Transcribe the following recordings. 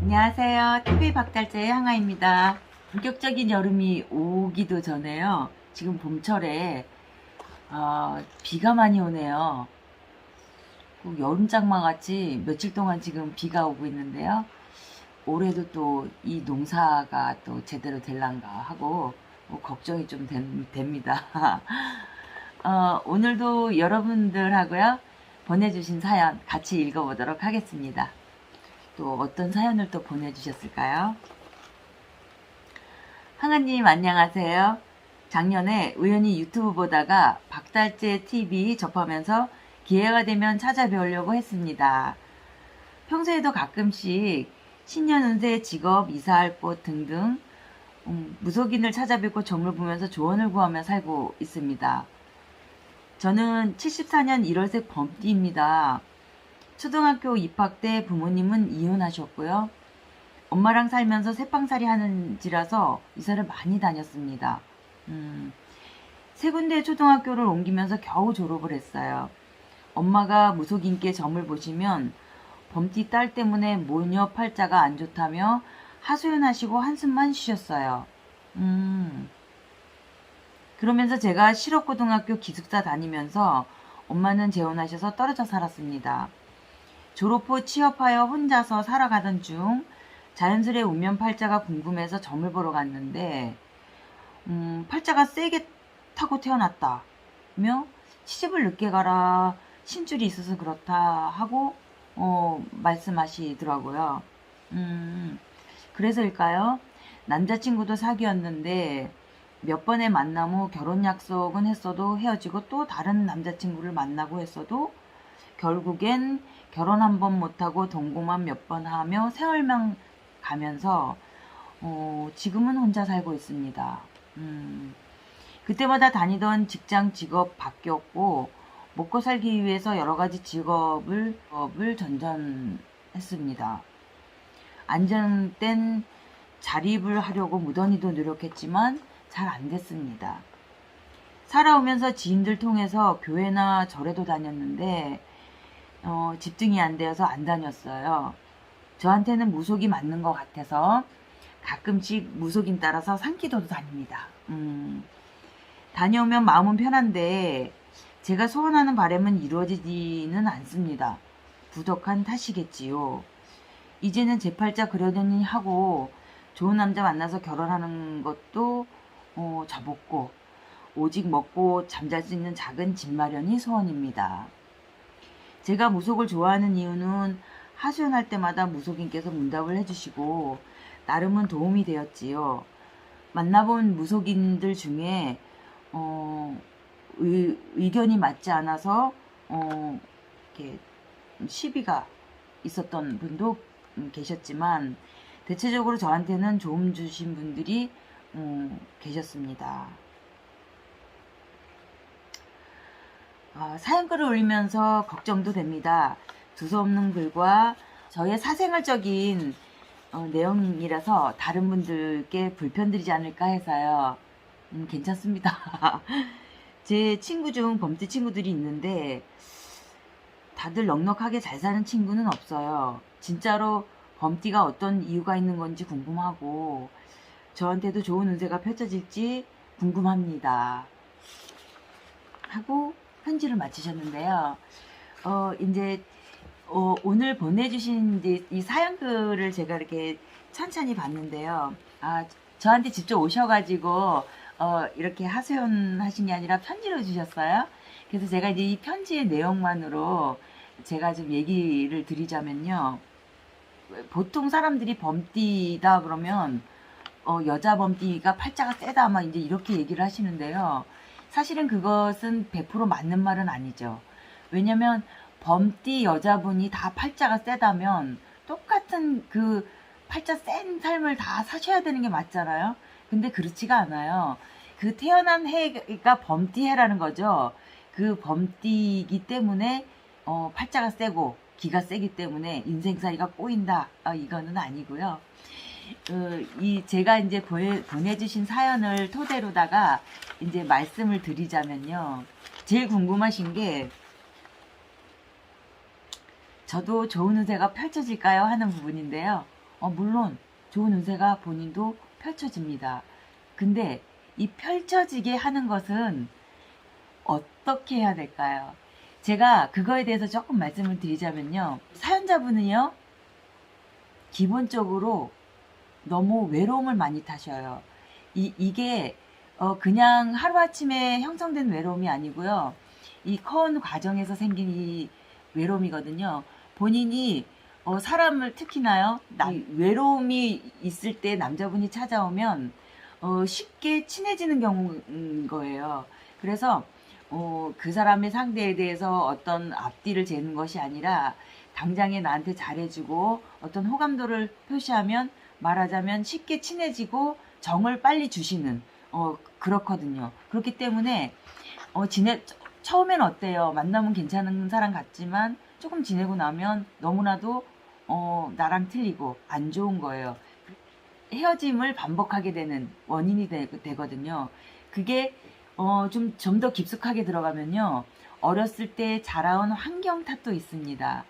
안녕하세요. TV 박달재의 향아입니다. 본격적인 여름이 오기도 전에요. 지금 봄철에 비가 많이 오네요. 꼭 여름장마 같이 며칠 동안 지금 비가 오고 있는데요. 올해도 또 이 농사가 또 제대로 될란가 하고 걱정이 좀 됩니다. 오늘도 여러분들하고요 보내주신 사연 같이 읽어보도록 하겠습니다. 또 어떤 사연을 또 보내주셨을까요? 항아님 안녕하세요. 작년에 우연히 유튜브 보다가 박달재 TV 접하면서 기회가 되면 찾아뵈려고 했습니다. 평소에도 가끔씩 신년 운세, 직업, 이사할 곳 등등 무속인을 찾아뵙고 점을 보면서 조언을 구하며 살고 있습니다. 저는 74년 1월생 범띠입니다. 초등학교 입학 때 부모님은 이혼하셨고요. 엄마랑 살면서 새빵살이 하는지라서 이사를 많이 다녔습니다. 세 군데 초등학교를 옮기면서 겨우 졸업을 했어요. 엄마가 무속인께 점을 보시면 범띠 딸 때문에 모녀 팔자가 안 좋다며 하소연하시고 한숨만 쉬셨어요. 그러면서 제가 실업고등학교 기숙사 다니면서 엄마는 재혼하셔서 떨어져 살았습니다. 졸업 후 취업하여 혼자서 살아가던 중 자연스레 운면 팔자가 궁금해서 점을 보러 갔는데 팔자가 세게 타고 태어났다며 시집을 늦게 가라 신줄이 있어서 그렇다 하고 말씀하시더라고요. 그래서일까요? 남자친구도 사귀었는데 몇 번의 만남 후 결혼 약속은 했어도 헤어지고 또 다른 남자친구를 만나고 했어도 결국엔 결혼 한 번 못하고 동거만 몇 번 하며 세월만 가면서 지금은 혼자 살고 있습니다. 그때마다 다니던 직장 직업 바뀌었고 먹고 살기 위해서 여러 가지 직업을 전전했습니다. 안정된 자립을 하려고 무던히도 노력했지만 잘 안 됐습니다. 살아오면서 지인들 통해서 교회나 절에도 다녔는데 집중이 안 되어서 안 다녔어요. 저한테는 무속이 맞는 것 같아서 가끔씩 무속인 따라서 산기도도 다닙니다. 다녀오면 마음은 편한데 제가 소원하는 바람은 이루어지지는 않습니다. 부족한 탓이겠지요. 이제는 제 팔자 그려더니 하고 좋은 남자 만나서 결혼하는 것도 접었고 오직 먹고 잠잘 수 있는 작은 집 마련이 소원입니다. 제가 무속을 좋아하는 이유는 하소연할 때마다 무속인께서 문답을 해주시고 나름은 도움이 되었지요. 만나본 무속인들 중에 의견이 맞지 않아서 이렇게 시비가 있었던 분도 계셨지만 대체적으로 저한테는 도움 주신 분들이 계셨습니다. 사연글을 올리면서 걱정도 됩니다. 두서없는 글과 저의 사생활적인 내용이라서 다른 분들께 불편드리지 않을까 해서요. 괜찮습니다. 제 친구 중 범띠 친구들이 있는데 다들 넉넉하게 잘 사는 친구는 없어요. 진짜로 범띠가 어떤 이유가 있는 건지 궁금하고 저한테도 좋은 운세가 펼쳐질지 궁금합니다. 하고 편지를 마치셨는데요. 이제 오늘 보내주신 이 사연글을 제가 이렇게 천천히 봤는데요. 저한테 직접 오셔가지고 이렇게 하소연하신 게 아니라 편지로 주셨어요. 그래서 제가 이제 이 편지의 내용만으로 제가 좀 얘기를 드리자면요. 보통 사람들이 범띠다 그러면 여자 범띠가 팔자가 세다 막 이제 이렇게 얘기를 하시는데요. 사실은 그것은 100% 맞는 말은 아니죠. 왜냐면 범띠 여자분이 다 팔자가 세다면 똑같은 그 팔자 센 삶을 다 사셔야 되는 게 맞잖아요. 근데 그렇지가 않아요. 그 태어난 해가 범띠해라는 거죠. 그 범띠이기 때문에 팔자가 세고 기가 세기 때문에 인생살이가 꼬인다. 이거는 아니고요. 제가 이제 보내주신 사연을 토대로다가 이제 말씀을 드리자면요. 제일 궁금하신 게 저도 좋은 운세가 펼쳐질까요? 하는 부분인데요. 물론 좋은 운세가 본인도 펼쳐집니다. 근데 이 펼쳐지게 하는 것은 어떻게 해야 될까요? 제가 그거에 대해서 조금 말씀을 드리자면요. 사연자분은요, 기본적으로 너무 외로움을 많이 타셔요. 이게 그냥 하루아침에 형성된 외로움이 아니고요. 이 커온 과정에서 생긴 이 외로움이거든요. 본인이 사람을 특히나요. 이 외로움이 있을 때 남자분이 찾아오면 쉽게 친해지는 경우인 거예요. 그래서 그 사람의 상대에 대해서 어떤 앞뒤를 재는 것이 아니라 당장에 나한테 잘해주고 어떤 호감도를 표시하면 말하자면 쉽게 친해지고 정을 빨리 주시는 그렇거든요. 그렇기 때문에 처음엔 어때요? 만나면 괜찮은 사람 같지만 조금 지내고 나면 너무나도 나랑 틀리고 안 좋은 거예요. 헤어짐을 반복하게 되는 원인이 되거든요. 그게 좀 더 깊숙하게 들어가면요. 어렸을 때 자라온 환경 탓도 있습니다.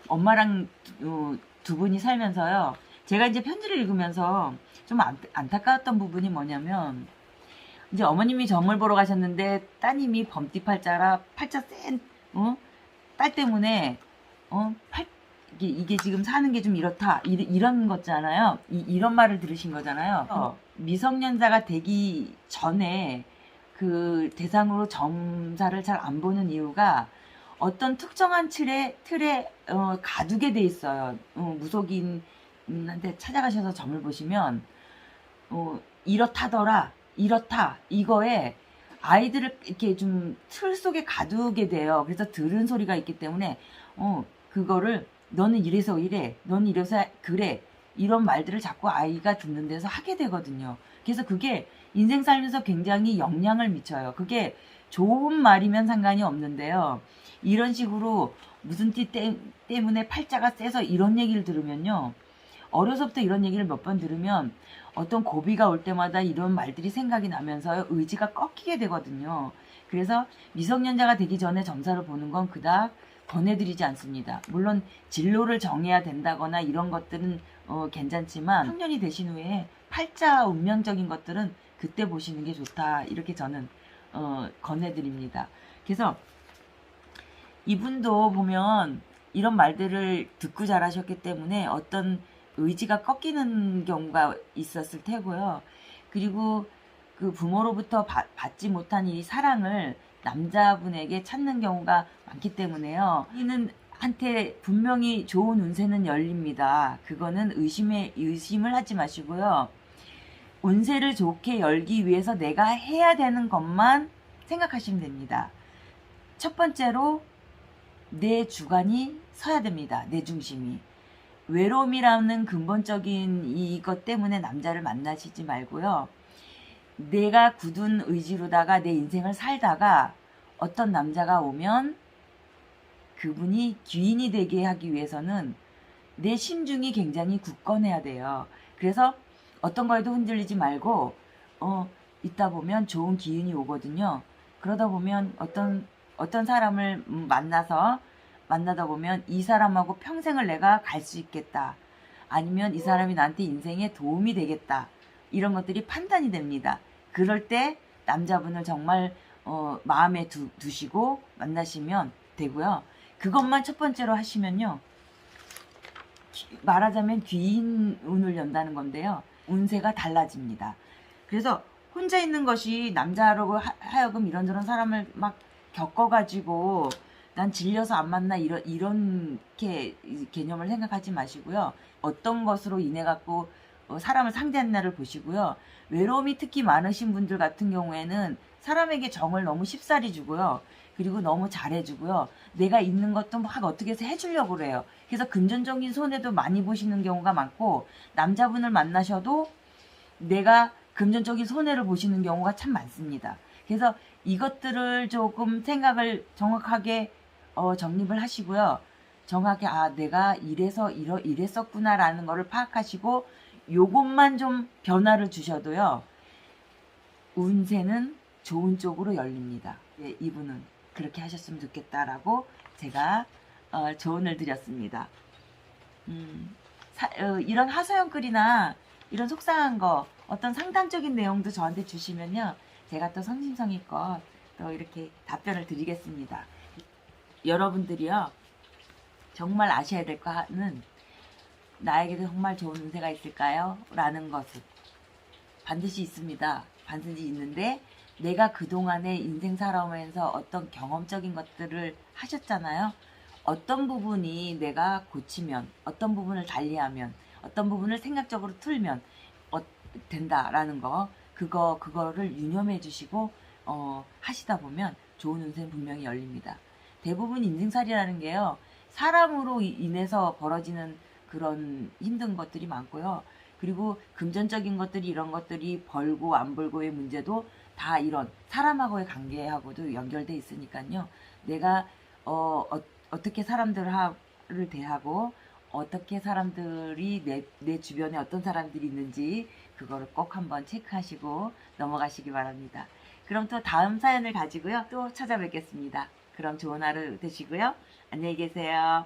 엄마랑 두 분이 살면서요. 제가 이제 편지를 읽으면서 좀 안타까웠던 부분이 뭐냐면, 이제 어머님이 점을 보러 가셨는데 따님이 범띠팔자라 팔자 센 딸 때문에 이게 지금 사는 게 좀 이렇다 이런 거잖아요. 이런 말을 들으신 거잖아요. 미성년자가 되기 전에 그 대상으로 점사를 잘 안 보는 이유가 어떤 특정한 틀에 가두게 돼 있어요. 무속인한테 찾아가셔서 점을 보시면 이렇다더라, 이렇다, 이거에 아이들을 이렇게 좀 틀 속에 가두게 돼요. 그래서 들은 소리가 있기 때문에 그거를 너는 이래서 이래, 너는 이래서 그래, 이런 말들을 자꾸 아이가 듣는 데서 하게 되거든요. 그래서 그게 인생 살면서 굉장히 영향을 미쳐요. 그게 좋은 말이면 상관이 없는데요. 이런 식으로 무슨 띠 때문에 팔자가 세서 이런 얘기를 들으면요. 어려서부터 이런 얘기를 몇 번 들으면 어떤 고비가 올 때마다 이런 말들이 생각이 나면서 의지가 꺾이게 되거든요. 그래서 미성년자가 되기 전에 점사를 보는 건 그닥 권해드리지 않습니다. 물론 진로를 정해야 된다거나 이런 것들은 괜찮지만 학년이 되신 후에 팔자 운명적인 것들은 그때 보시는 게 좋다, 이렇게 저는 권해드립니다. 그래서 이분도 보면 이런 말들을 듣고 자라셨기 때문에 어떤 의지가 꺾이는 경우가 있었을 테고요. 그리고 그 부모로부터 받지 못한 이 사랑을 남자분에게 찾는 경우가 많기 때문에요. 이는 한테 분명히 좋은 운세는 열립니다. 그거는 의심을 하지 마시고요. 운세를 좋게 열기 위해서 내가 해야 되는 것만 생각하시면 됩니다. 첫 번째로 내 주관이 서야 됩니다. 내 중심이. 외로움이라는 근본적인 이것 때문에 남자를 만나시지 말고요. 내가 굳은 의지로다가 내 인생을 살다가 어떤 남자가 오면 그분이 귀인이 되게 하기 위해서는 내 심중이 굉장히 굳건해야 돼요. 그래서 어떤 거에도 흔들리지 말고 있다 보면 좋은 기운이 오거든요. 그러다 보면 어떤 사람을 만나다 보면 이 사람하고 평생을 내가 갈 수 있겠다. 아니면 이 사람이 나한테 인생에 도움이 되겠다. 이런 것들이 판단이 됩니다. 그럴 때 남자분을 정말 마음에 두시고 만나시면 되고요. 그것만 첫 번째로 하시면요. 말하자면 귀인 운을 연다는 건데요. 운세가 달라집니다. 그래서 혼자 있는 것이 남자로 하여금 이런저런 사람을 막 겪어가지고 난 질려서 안 만나 이렇게 개념을 생각하지 마시고요. 어떤 것으로 인해 갖고 사람을 상대하는 날을 보시고요. 외로움이 특히 많으신 분들 같은 경우에는 사람에게 정을 너무 쉽사리 주고요. 그리고 너무 잘해주고요. 내가 있는 것도 막 어떻게 해서 해주려고 그래요. 그래서 금전적인 손해도 많이 보시는 경우가 많고, 남자분을 만나셔도 내가 금전적인 손해를 보시는 경우가 참 많습니다. 그래서 이것들을 조금 생각을 정확하게 정립을 하시고요. 정확히 내가 이랬었구나라는 거를 파악하시고 요것만 좀 변화를 주셔도요. 운세는 좋은 쪽으로 열립니다. 예, 이분은 그렇게 하셨으면 좋겠다라고 제가 조언을 드렸습니다. 이런 하소연 글이나 이런 속상한 거 어떤 상담적인 내용도 저한테 주시면요. 제가 또 성심성의껏 또 이렇게 답변을 드리겠습니다. 여러분들이요. 정말 아셔야 될 거는 나에게도 정말 좋은 운세가 있을까요? 라는 것을 반드시 있습니다. 반드시 있는데 내가 그동안에 인생 살아오면서 어떤 경험적인 것들을 하셨잖아요. 어떤 부분이 내가 고치면, 어떤 부분을 달리하면, 어떤 부분을 생각적으로 틀면 된다라는 거, 그거를 유념해 주시고 하시다 보면 좋은 운세는 분명히 열립니다. 대부분 인생살이라는 게요. 사람으로 인해서 벌어지는 그런 힘든 것들이 많고요. 그리고 금전적인 것들이 이런 것들이 벌고 안 벌고의 문제도 다 이런 사람하고의 관계하고도 연결돼 있으니까요. 내가 어떻게 사람들을 대하고 어떻게 사람들이 내 주변에 어떤 사람들이 있는지 그거를 꼭 한번 체크하시고 넘어가시기 바랍니다. 그럼 또 다음 사연을 가지고요. 또 찾아뵙겠습니다. 그럼 좋은 하루 되시고요. 안녕히 계세요.